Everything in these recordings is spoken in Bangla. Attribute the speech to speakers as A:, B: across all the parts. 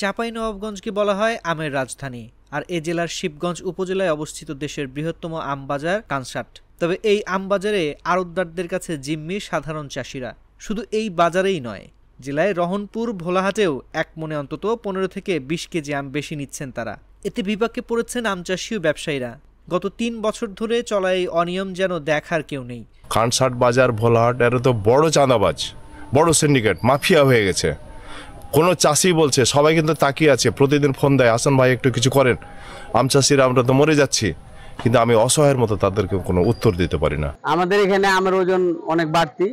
A: চাঁপাইনবাবগঞ্জকে বলা হয় আমের রাজধানী, আর এ জেলার শিবগঞ্জ উপজেলায় অবস্থিত দেশের বৃহত্তম আম বাজার কানসাট। তবে এই আম বাজারে আড়তদারদের কাছে জিম্মি সাধারণ চাষিরা। শুধু এই বাজারেই নয়, জেলায় রহনপুর, ভোলাহাটেও এক মনে অন্তত 15 থেকে 20 কেজি আম বেশি নিচ্ছেন তারা। এতে বিপাকে পড়েছেন আম চাষি ও ব্যবসায়ীরা। গত 3 বছর ধরে চলা এই অনিয়ম যেন দেখার কেউ নেই।
B: কানসাট বাজার, ভোলাহাট, এরা তো বড় চাঁদাবাজ, বড় সিন্ডিকেট, মাফিয়া হয়ে গেছে। কোনো চাষি বলছে, সবাই কিন্তু তাকিয়ে আছে, প্রতিদিন ফোন দেয়, হাসান ভাই একটু কিছু করেন, আম চাষিরা আমরা তো মরে যাচ্ছি, কিন্তু আমি অসহায়ের মতো তাদেরকে কোনো উত্তর দিতে পারি না।
C: আমাদের এখানে আমের ওজন অনেক বাড়তি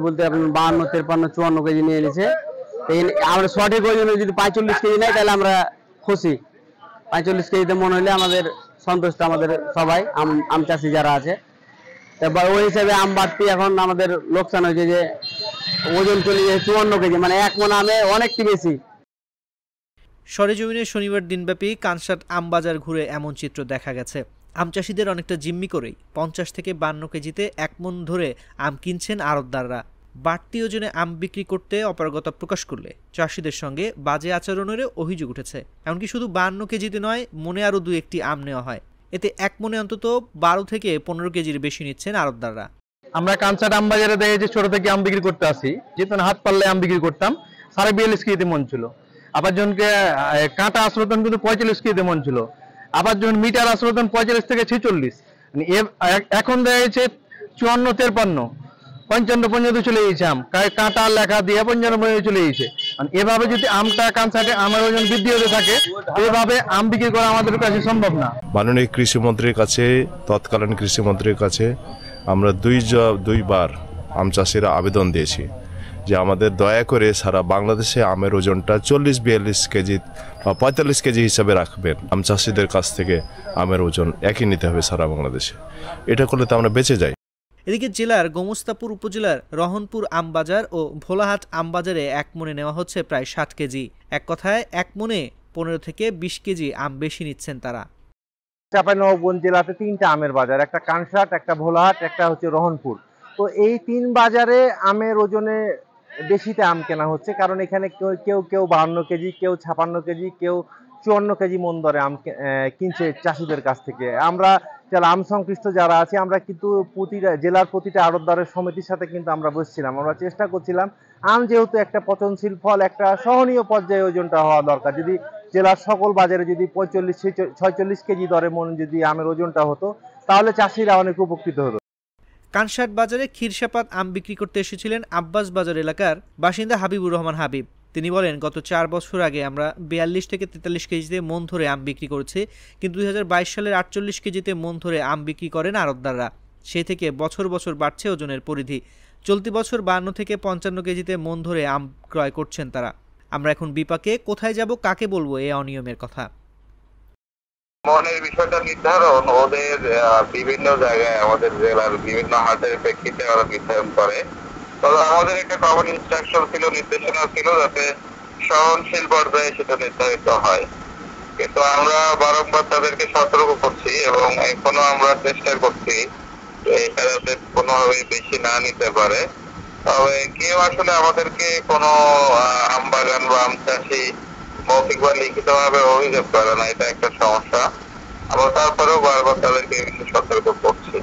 C: বলতে আপনার 52, 53, 54 কেজি নিয়ে এনেছে। আমরা সঠিক ওজনে যদি 45 কেজি নেয় তাহলে আমরা খুশি। 45 কেজিতে মনে হলে আমাদের সন্তুষ্ট, আমাদের সবাই আম চাষি যারা আছে। এবার ওই হিসাবে আম বাড়তি, এখন আমাদের লোকসান হয়েছে যে ওজন চলে যায় 54 কেজি, মানে 1 মণ আমে অনেকটি বেশি।
A: সরেজমিনে শনিবার দিনব্যাপী কানসাট আম বাজার ঘুরে এমন চিত্র দেখা গেছে। আম চাষিদের অনেকটা জিম্মি করেই 50 থেকে 52 কেজিতে 1 মণ ধরে আম কিনছেন আড়তদাররা। বাড়তি ওজনে আম বিক্রি করতে অপারগতা প্রকাশ করলে চাষিদের সঙ্গে বাজে আচরণেরও অভিযোগ উঠেছে। এমনকি শুধু 52 কেজিতে নয়, মনে আরও 2-1টি আম নেওয়া হয়। এতে 1 মণে অন্তত 12 থেকে 15 কেজির বেশি নিচ্ছেন আড়তদাররা।
D: আমরা কানসাট আম বাজারে দেখে যে ছোট থেকে আম বিক্রি করতে আসি, যেহেতু হাত পাল্লে আম বিক্রি করতাম 42.5 কেজিতে মন ছিল। আবার জনকে কাঁটা আসলো তখন কিন্তু 45 কেজিতে মন ছিল। আবার যখন মিটার আসলো তখন 45 থেকে 46, এখন দেখা যাচ্ছে 54, 53, 55 পর্যন্ত চলে গেছে আম, কাঁটা লেখা দিয়ে 55 পর্যন্ত চলে গেছে। এভাবে যদি আমটা কানসাটে আমার ওজন বৃদ্ধি হতে থাকে, এভাবে আম বিক্রি করা আমাদের কাছে সম্ভব না।
B: মাননীয় কৃষিমন্ত্রীর কাছে, তৎকালীন কৃষিমন্ত্রীর কাছে আমরা দুইবার আম চাষিরা আবেদন দিয়েছি যে আমাদের দয়া করে সারা বাংলাদেশে আমের ওজনটা 40-42 কেজি বা 45 কেজি হিসাবে রাখবেন। আম চাষিদের কাছ থেকে আমের ওজন একই নিতে হবে সারা বাংলাদেশে। এটা করলে তো আমরা বেঁচে যাই।
A: এদিকে জেলার গোমস্তাপুর উপজেলার রহনপুর আমবাজার ও ভোলাহাট আমবাজারে 1 মণে নেওয়া হচ্ছে প্রায় 60 কেজি। এক কথায় 1 মণে 15 থেকে 20 কেজি আম বেশি নিচ্ছেন তারা।
E: চাঁপাইনবাবগঞ্জ জেলাতে 3টা আমের বাজার, একটা কানসাট, একটা ভোলাহাট, একটা হচ্ছে রহনপুর। তো এই 3 বাজারে আমের ওজনে বেশিতে আম কেনা হচ্ছে, কারণ এখানে কেউ 52 কেজি, কেউ 56 কেজি, কেউ 54 কেজি মন দরে আম কিনছে চাষিদের কাছ থেকে। আমরা যারা আম সংশ্লিষ্ট যারা আছি, আমরা কিন্তু জেলার প্রতিটা আড়তদারের সমিতির সাথে কিন্তু আমরা বসছিলাম। আমরা চেষ্টা করছিলাম, আম যেহেতু একটা পচনশীল ফল, একটা সহনীয় পর্যায়ে ওজনটা হওয়া দরকার। যদি জেলার সকল বাজারে যদি 45-46 কেজি দরে মন যদি আমের ওজনটা হতো, তাহলে চাষিরা অনেক উপকৃত হতো।
A: কানসাট বাজারে ক্ষীরসাপাত আম বিক্রি করতে এসেছিলেন আব্বাস বাজার এলাকার বাসিন্দা হাবিবুর রহমান হাবিব। তিনি বলেন, গত 4 বছর আগে আমরা 42 থেকে 43 কেজিতে মন ধরে আম বিক্রি করেছি, কিন্তু 2022 সালের 48 কেজিতে মন ধরে আম বিক্রি করেন আড়তদাররা। সেই থেকে বছর বছর বাড়ছে ওজনের পরিধি। চলতি বছর 52 থেকে 55 কেজিতে মন ধরে আম ক্রয় করছেন তারা। আমরা এখন বিপাকে, কোথায় যাব, কাকে বলবো এই অনিয়মের কথা।
F: মনের বিষয়টা নির্ধারণ ওদের বিভিন্ন জায়গায়, আমাদের জেলার বিভিন্ন হাটের প্রেক্ষিতে ওরা নির্ধারণ করে। তবে আমাদের একটা কমন ইনস্ট্রাকশন ছিল, নির্দেশনা ছিল, যাতে সহনশীল পর্যায়ে সেটা নির্ধারিত হয়। কিন্তু আমরা বারংবার তাদেরকে সতর্ক করছি এবং এখনো আমরা চেষ্টা করছি এটা যাতে কোনোভাবে বেশি না নিতে পারে। তবে কেউ আসলে আমাদেরকে কোনো আম বাগান বা আম চাষি মৌখিক বা লিখিত ভাবে অভিযোগ করে না, এটা একটা সমস্যা। আমরা তারপরেও বারবার তাদেরকে সতর্ক করছি।